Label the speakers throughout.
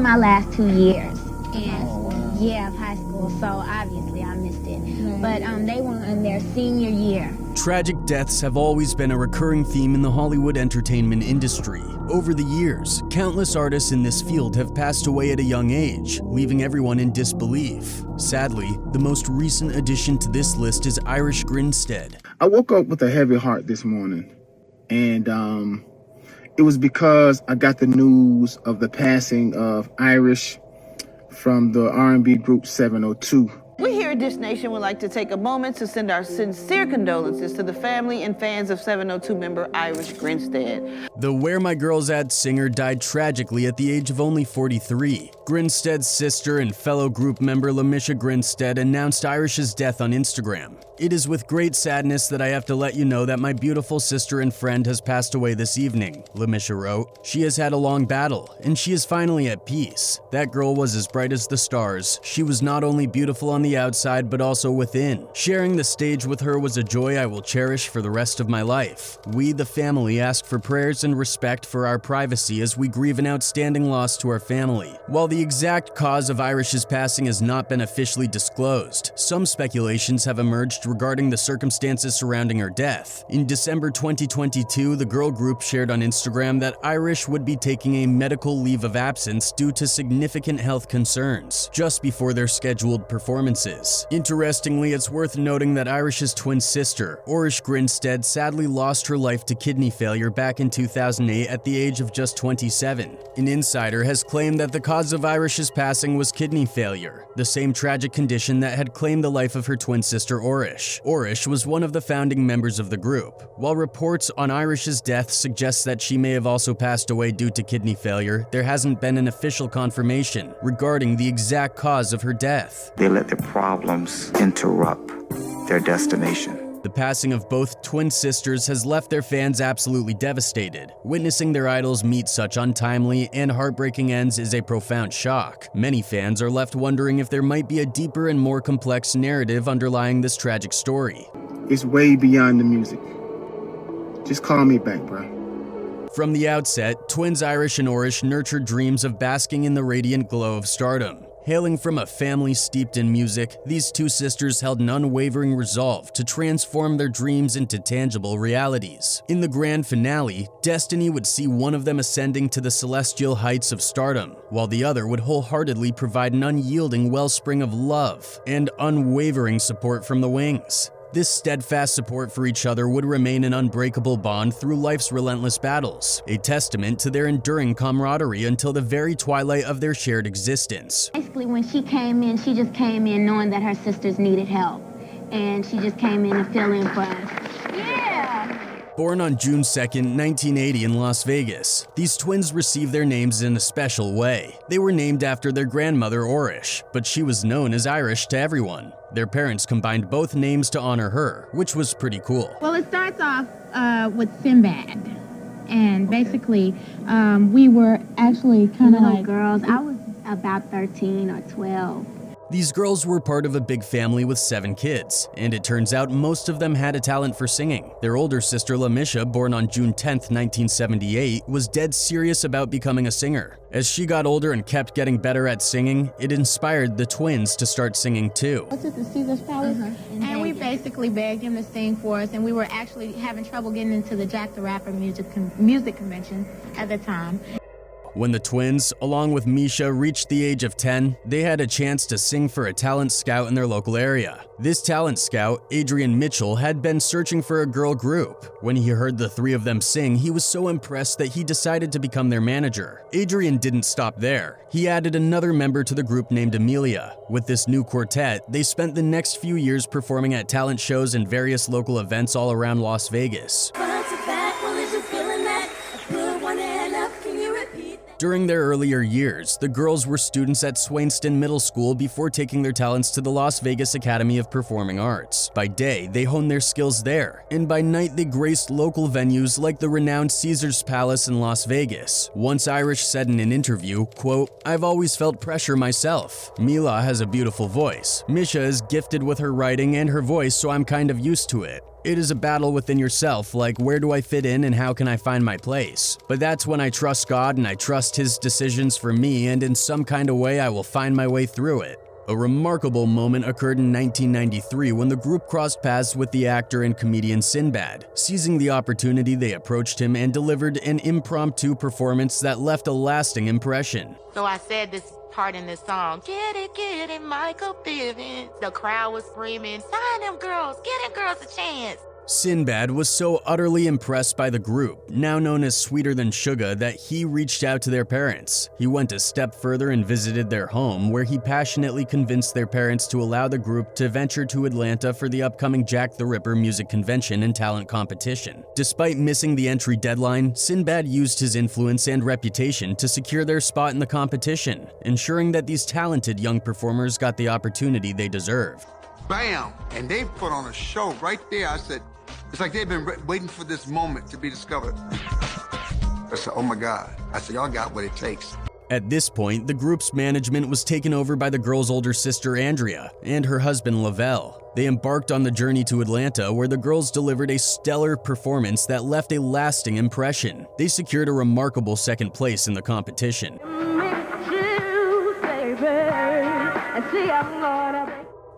Speaker 1: my last 2 years. And yeah, of high school, so obviously I missed it. But they were in their senior year.
Speaker 2: Tragic deaths have always been a recurring theme in the Hollywood entertainment industry. Over the years, countless artists in this field have passed away at a young age, leaving everyone in disbelief. Sadly, the most recent addition to this list is Irish Grinstead.
Speaker 3: I woke up with a heavy heart this morning, and it was because I got the news of the passing of Irish from the R&B group 702.
Speaker 4: We here at Dish Nation would like to take a moment to send our sincere condolences to the family and fans of 702 member Irish Grinstead.
Speaker 2: The Where My Girl's At singer died tragically at the age of only 43. Grinstead's sister and fellow group member Irish Grinstead announced Irish's death on Instagram. "It is with great sadness that I have to let you know that my beautiful sister and friend has passed away this evening," Irish wrote. "She has had a long battle, and she is finally at peace. That girl was as bright as the stars. She was not only beautiful on the outside, but also within. Sharing the stage with her was a joy I will cherish for the rest of my life. We, the family, ask for prayers and respect for our privacy as we grieve an outstanding loss to our family." While the exact cause of Irish's passing has not been officially disclosed, some speculations have emerged regarding the circumstances surrounding her death. In December 2022, the girl group shared on Instagram that Irish would be taking a medical leave of absence due to significant health concerns, just before their scheduled performances. Interestingly, it's worth noting that Irish's twin sister, Irish Grinstead, sadly lost her life to kidney failure back in 2008 at the age of just 27. An insider has claimed that the cause of Irish's passing was kidney failure, the same tragic condition that had claimed the life of her twin sister Irish. Irish was one of the founding members of the group. While reports on Irish's death suggest that she may have also passed away due to kidney failure, there hasn't been an official confirmation regarding the exact cause of her death.
Speaker 5: They let their problems interrupt their destination.
Speaker 2: The passing of both twin sisters has left their fans absolutely devastated. Witnessing their idols meet such untimely and heartbreaking ends is a profound shock. Many fans are left wondering if there might be a deeper and more complex narrative underlying this tragic story.
Speaker 3: It's way beyond the music. Just call me back, bro.
Speaker 2: From the outset, twins Irish and Irish nurtured dreams of basking in the radiant glow of stardom. Hailing from a family steeped in music, these two sisters held an unwavering resolve to transform their dreams into tangible realities. In the grand finale, destiny would see one of them ascending to the celestial heights of stardom, while the other would wholeheartedly provide an unyielding wellspring of love and unwavering support from the wings. This steadfast support for each other would remain an unbreakable bond through life's relentless battles, a testament to their enduring camaraderie until the very twilight of their shared existence.
Speaker 1: Basically, when she came in, she just came in knowing that her sisters needed help. And she just came in to fill in for us. Yeah!
Speaker 2: Born on June 2nd, 1980 in Las Vegas, these twins received their names in a special way. They were named after their grandmother Irish, but she was known as Irish to everyone. Their parents combined both names to honor her, which was pretty cool.
Speaker 6: Well, it starts off with Sinbad. And basically, we were actually kind of like
Speaker 1: girls. I was about 13 or 12.
Speaker 2: These girls were part of a big family with 7 kids, and it turns out most of them had a talent for singing. Their older sister Lamisha, born on June 10th, 1978, was dead serious about becoming a singer. As she got older and kept getting better at singing, it inspired the twins to start singing too.
Speaker 6: What's it, the Caesar's Palace? And we basically begged him to sing for us, and we were actually having trouble getting into the Jack the Rapper music convention at the time.
Speaker 2: When the twins, along with Misha, reached the age of 10, they had a chance to sing for a talent scout in their local area. This talent scout, Adrian Mitchell, had been searching for a girl group. When he heard the 3 of them sing, he was so impressed that he decided to become their manager. Adrian didn't stop there. He added another member to the group named Amelia. With this new quartet, they spent the next few years performing at talent shows and various local events all around Las Vegas. During their earlier years, the girls were students at Swainston Middle School before taking their talents to the Las Vegas Academy of Performing Arts. By day, they honed their skills there, and by night they graced local venues like the renowned Caesar's Palace in Las Vegas. Once Irish said in an interview, quote, "I've always felt pressure myself. Mila has a beautiful voice. Misha is gifted with her writing and her voice, so I'm kind of used to it. It is a battle within yourself, like where do I fit in and how can I find my place? But that's when I trust God and I trust His decisions for me, and in some kind of way I will find my way through it. A remarkable moment occurred in 1993 when the group crossed paths with the actor and comedian Sinbad. Seizing the opportunity, they approached him and delivered an impromptu performance that left a lasting impression.
Speaker 7: So I said this part in this song, get it, Michael Bivins. The crowd was screaming, sign them girls, get them girls a chance.
Speaker 2: Sinbad was so utterly impressed by the group, now known as Sweeter Than Sugar, that he reached out to their parents. He went a step further and visited their home, where he passionately convinced their parents to allow the group to venture to Atlanta for the upcoming Jack the Ripper music convention and talent competition. Despite missing the entry deadline, Sinbad used his influence and reputation to secure their spot in the competition, ensuring that these talented young performers got the opportunity they deserved.
Speaker 8: Bam! And they put on a show right there. I said, it's like they've been waiting for this moment to be discovered. I said, oh my God. I said, y'all got what it takes.
Speaker 2: At this point, the group's management was taken over by the girl's older sister Andrea and her husband Lavelle. They embarked on the journey to Atlanta, where the girls delivered a stellar performance that left a lasting impression. They secured a remarkable second place in the competition.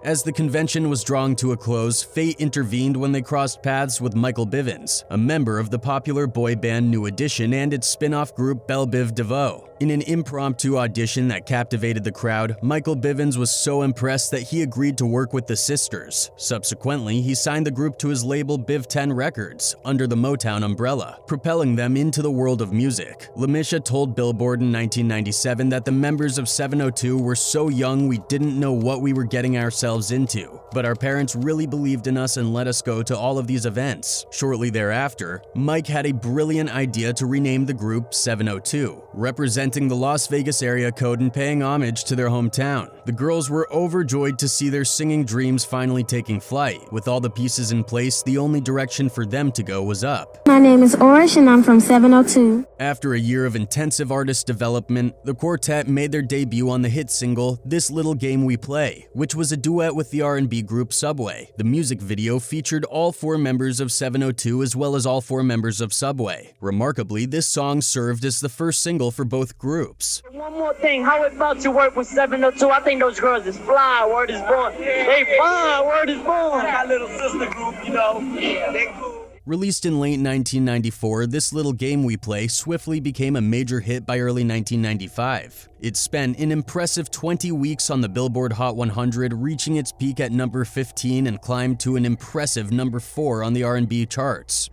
Speaker 2: As the convention was drawing to a close, fate intervened when they crossed paths with Michael Bivins, a member of the popular boy band New Edition and its spin-off group Belle Biv DeVoe. In an impromptu audition that captivated the crowd, Michael Bivins was so impressed that he agreed to work with the sisters. Subsequently, he signed the group to his label Biv 10 Records, under the Motown umbrella, propelling them into the world of music. LaMisha told Billboard in 1997 that the members of 702 were so young we didn't know what we were getting ourselves into, but our parents really believed in us and let us go to all of these events. Shortly thereafter, Mike had a brilliant idea to rename the group 702, representing the Las Vegas area code and paying homage to their hometown. The girls were overjoyed to see their singing dreams finally taking flight. With all the pieces in place, the only direction for them to go was up.
Speaker 1: My name is Orish and I'm from 702.
Speaker 2: After a year of intensive artist development, the quartet made their debut on the hit single This Little Game We Play, which was a duet with the R&B group Subway. The music video featured all 4 members of 702 as well as all 4 members of Subway. Remarkably, this song served as the first single for both groups.
Speaker 9: One more thing, how about to work with 702? I think those girls is fly, word is born. They fine, word is born. My little sister group, you know, they cool.
Speaker 2: Released in late 1994, This Little Game We Play swiftly became a major hit by early 1995. It spent an impressive 20 weeks on the Billboard Hot 100, reaching its peak at number 15 and climbed to an impressive number 4 on the R&B charts.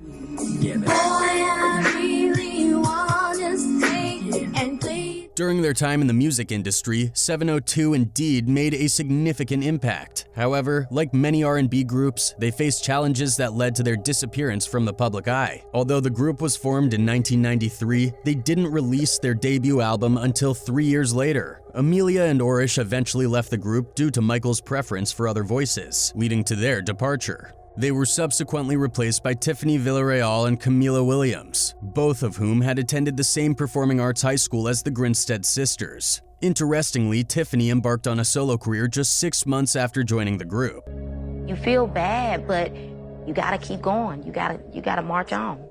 Speaker 2: During their time in the music industry, 702 indeed made a significant impact. However, like many R&B groups, they faced challenges that led to their disappearance from the public eye. Although the group was formed in 1993, they didn't release their debut album until 3 years later. Amelia and Orish eventually left the group due to Michael's preference for other voices, leading to their departure. They were subsequently replaced by Tiffany Villarreal and Camila Williams, both of whom had attended the same performing arts high school as the Grinstead sisters. Interestingly, Tiffany embarked on a solo career just 6 months after joining the group.
Speaker 7: You feel bad, but you gotta keep going. You gotta march on.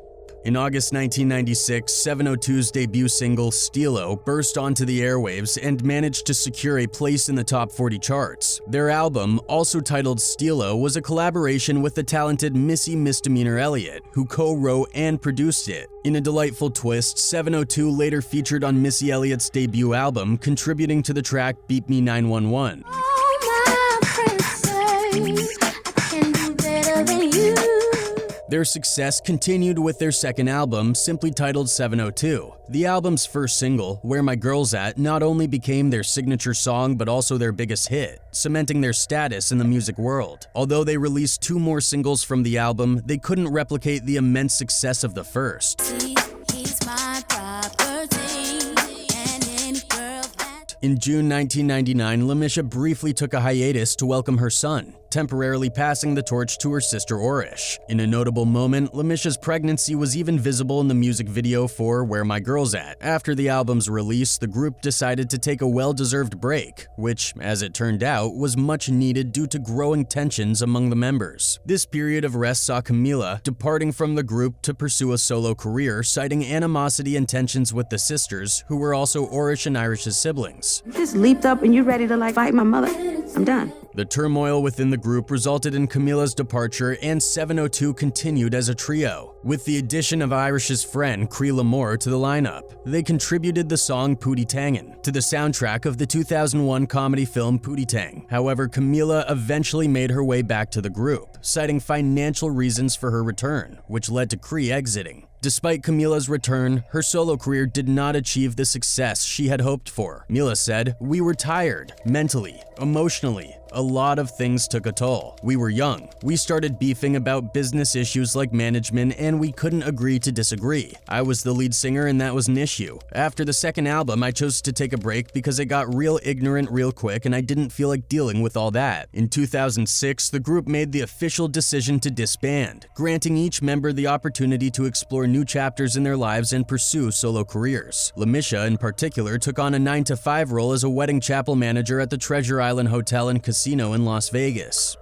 Speaker 2: In August 1996, 702's debut single, Stilo, burst onto the airwaves and managed to secure a place in the top 40 charts. Their album, also titled Stilo, was a collaboration with the talented Missy Misdemeanor Elliott, who co-wrote and produced it. In a delightful twist, 702 later featured on Missy Elliott's debut album, contributing to the track Beat Me 911. Their success continued with their second album, simply titled 702. The album's first single, Where My Girl's At, not only became their signature song but also their biggest hit, cementing their status in the music world. Although they released 2 more singles from the album, they couldn't replicate the immense success of the first. In June 1999, LaMisha briefly took a hiatus to welcome her son. temporarily passing the torch to her sister Orish. In a notable moment, Lamisha's pregnancy was even visible in the music video for Where My Girl's At. After the album's release, the group decided to take a well-deserved break, which, as it turned out, was much needed due to growing tensions among the members. This period of rest saw Camila departing from the group to pursue a solo career, citing animosity and tensions with the sisters, who were also Orish and Irish's siblings.
Speaker 10: Just leaped up and you ready to fight my mother. I'm done.
Speaker 2: The turmoil within the group resulted in Camila's departure, and 702 continued as a trio, with the addition of Irish's friend Cree Lamore to the lineup. They contributed the song Pootie Tangin to the soundtrack of the 2001 comedy film Pootie Tang. However, Camila eventually made her way back to the group, citing financial reasons for her return, which led to Cree exiting. Despite Camila's return, her solo career did not achieve the success she had hoped for. Mila said, "We were tired, mentally, emotionally. A lot of things took a toll. We were young. We started beefing about business issues like management, and we couldn't agree to disagree. I was the lead singer and that was an issue. After the second album, I chose to take a break because it got real ignorant real quick and I didn't feel like dealing with all that." In 2006, the group made the official decision to disband, granting each member the opportunity to explore new chapters in their lives and pursue solo careers. Lamisha, in particular, took on a 9-to-5 role as a wedding chapel manager at the Treasure Island Hotel and Casino in Las Vegas.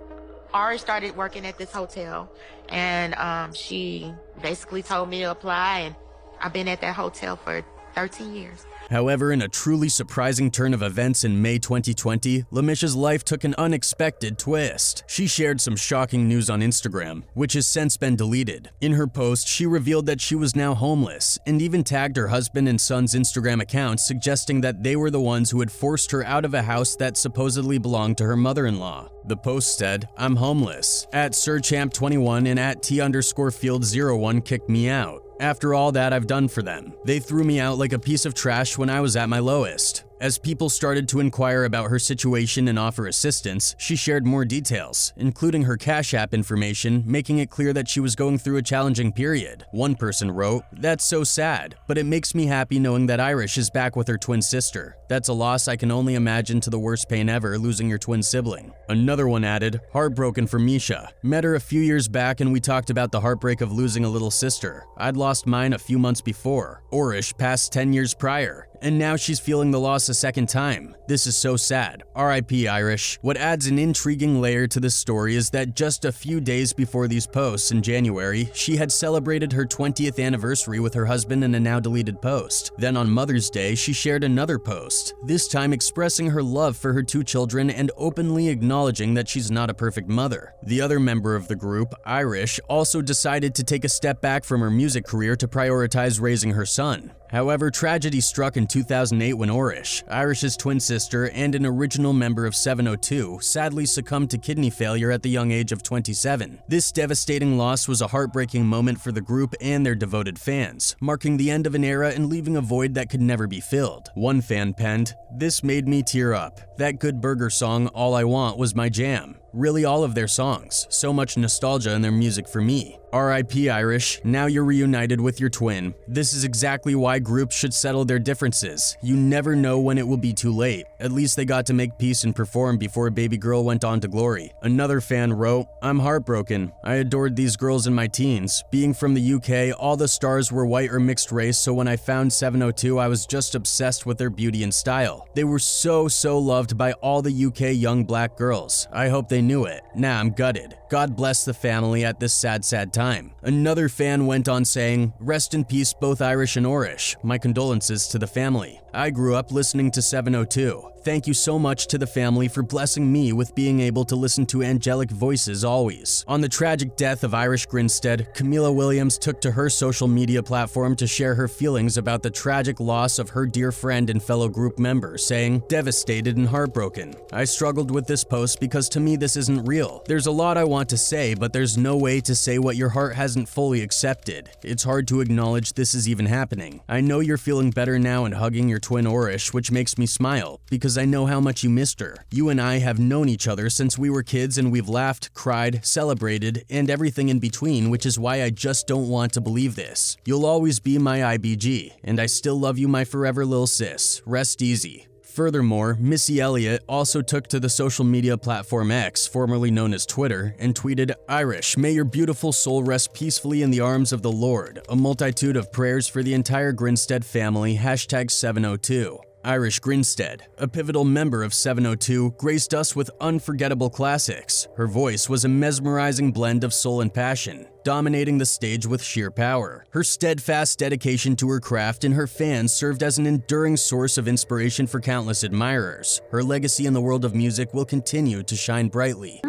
Speaker 7: Ari started working at this hotel, and she basically told me to apply, and I've been at that hotel for 13 years.
Speaker 2: However, in a truly surprising turn of events in May 2020, Lamisha's life took an unexpected twist. She shared some shocking news on Instagram, which has since been deleted. In her post, she revealed that she was now homeless, and even tagged her husband and son's Instagram accounts, suggesting that they were the ones who had forced her out of a house that supposedly belonged to her mother-in-law. The post said, "I'm homeless. At SirChamp21 and at T_Field01 kicked me out. After all that I've done for them, they threw me out like a piece of trash when I was at my lowest." As people started to inquire about her situation and offer assistance, she shared more details, including her Cash App information, making it clear that she was going through a challenging period. One person wrote, "That's so sad, but it makes me happy knowing that Irish is back with her twin sister. That's a loss I can only imagine, to the worst pain ever, losing your twin sibling." Another one added, "Heartbroken for Misha. Met her a few years back and we talked about the heartbreak of losing a little sister. I'd lost mine a few months before. Orish passed 10 years prior. And now she's feeling the loss a second time. This is so sad. R.I.P. Irish." What adds an intriguing layer to this story is that just a few days before these posts in January, she had celebrated her 20th anniversary with her husband in a now deleted post. Then on Mother's Day, she shared another post, this time expressing her love for her 2 children and openly acknowledging that she's not a perfect mother. The other member of the group, Irish, also decided to take a step back from her music career to prioritize raising her son. However, tragedy struck in 2008 when Orish, Irish's twin sister and an original member of 702, sadly succumbed to kidney failure at the young age of 27. This devastating loss was a heartbreaking moment for the group and their devoted fans, marking the end of an era and leaving a void that could never be filled. One fan penned, "This made me tear up. That Good Burger song, All I Want, was my jam. Really all of their songs. So much nostalgia in their music for me. R.I.P. Irish, now you're reunited with your twin. This is exactly why groups should settle their differences. You never know when it will be too late. At least they got to make peace and perform before baby girl went on to glory." Another fan wrote, "I'm heartbroken. I adored these girls in my teens. Being from the UK, all the stars were white or mixed race, so when I found 702, I was just obsessed with their beauty and style. They were so loved by all the UK young black girls. I hope they knew it. Now I'm gutted. God bless the family at this sad time." Another fan went on saying, "Rest in peace both Irish and Orish. My condolences to the family. I grew up listening to 702. Thank you so much to the family for blessing me with being able to listen to angelic voices always." On the tragic death of Irish Grinstead, Camila Williams took to her social media platform to share her feelings about the tragic loss of her dear friend and fellow group member, saying, "Devastated and heartbroken. I struggled with this post because to me this isn't real. There's a lot I want to say, but there's no way to say what your heart hasn't fully accepted. It's hard to acknowledge this is even happening. I know you're feeling better now and hugging your twin Orish, which makes me smile, because I know how much you missed her. You and I have known each other since we were kids and we've laughed, cried, celebrated, and everything in between, which is why I just don't want to believe this. You'll always be my IBG, and I still love you, my forever lil sis. Rest easy. Furthermore, Missy Elliott also took to the social media platform X, formerly known as Twitter, and tweeted, "Irish, may your beautiful soul rest peacefully in the arms of the Lord. A multitude of prayers for the entire Grinstead family, #702. Irish Grinstead, a pivotal member of 702, graced us with unforgettable classics. Her voice was a mesmerizing blend of soul and passion, dominating the stage with sheer power. Her steadfast dedication to her craft and her fans served as an enduring source of inspiration for countless admirers. Her legacy in the world of music will continue to shine brightly."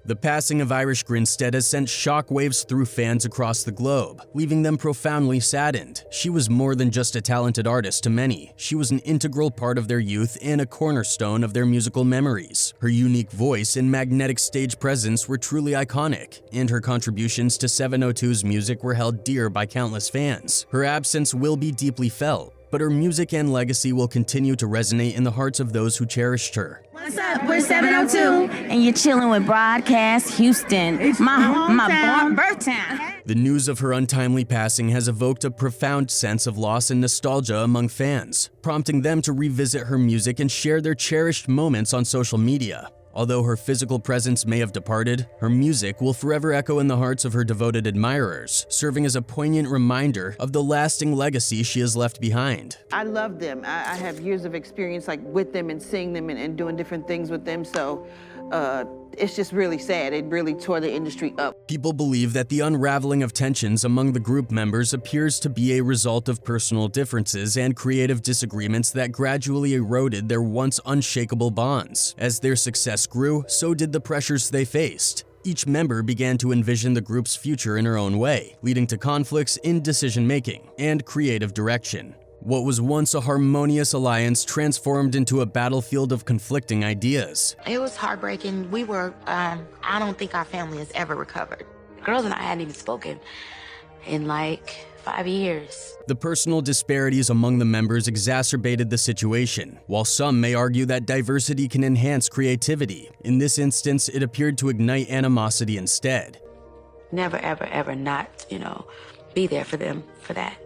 Speaker 2: The passing of Irish Grinstead has sent shockwaves through fans across the globe, leaving them profoundly saddened. She was more than just a talented artist to many. She was an integral part of their youth and a cornerstone of their musical memories. Her unique voice and magnetic stage presence were truly iconic, and her contributions to 702's music were held dear by countless fans. Her absence will be deeply felt, but her music and legacy will continue to resonate in the hearts of those who cherished her.
Speaker 11: What's up? We're 702, and you're chilling with Broadcast Houston, my birth town.
Speaker 2: The news of her untimely passing has evoked a profound sense of loss and nostalgia among fans, prompting them to revisit her music and share their cherished moments on social media. Although her physical presence may have departed, her music will forever echo in the hearts of her devoted admirers, serving as a poignant reminder of the lasting legacy she has left behind.
Speaker 4: I love them. I have years of experience like with them and seeing them and doing different things with them, so it's just really sad. It really tore the industry up.
Speaker 2: People believe that the unraveling of tensions among the group members appears to be a result of personal differences and creative disagreements that gradually eroded their once unshakable bonds. As their success grew, so did the pressures they faced. Each member began to envision the group's future in her own way, leading to conflicts in decision-making and creative direction. What was once a harmonious alliance transformed into a battlefield of conflicting ideas.
Speaker 7: It was heartbreaking. We were, I don't think our family has ever recovered. The girls and I hadn't even spoken in like 5 years.
Speaker 2: The personal disparities among the members exacerbated the situation. While some may argue that diversity can enhance creativity, in this instance, it appeared to ignite animosity instead.
Speaker 11: Never, ever, ever not, be there for them for that.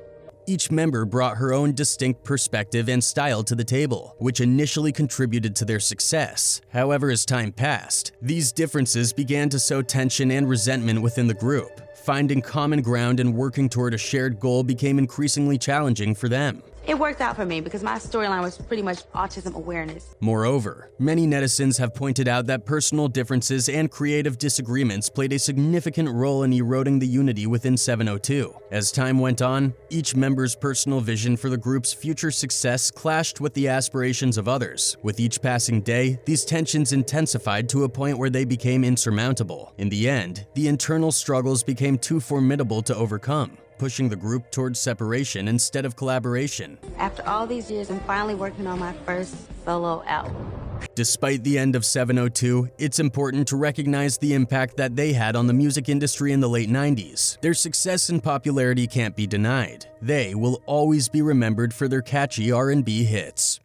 Speaker 2: Each member brought her own distinct perspective and style to the table, which initially contributed to their success. However, as time passed, these differences began to sow tension and resentment within the group. Finding common ground and working toward a shared goal became increasingly challenging for them.
Speaker 11: It worked out for me because my storyline was pretty much autism awareness.
Speaker 2: Moreover, many netizens have pointed out that personal differences and creative disagreements played a significant role in eroding the unity within 702. As time went on, each member's personal vision for the group's future success clashed with the aspirations of others. With each passing day, these tensions intensified to a point where they became insurmountable. In the end, the internal struggles became too formidable to overcome, pushing the group towards separation instead of collaboration.
Speaker 11: After all these years, I'm finally working on my first solo album.
Speaker 2: Despite the end of 702, it's important to recognize the impact that they had on the music industry in the late 90s. Their success and popularity can't be denied. They will always be remembered for their catchy R&B hits.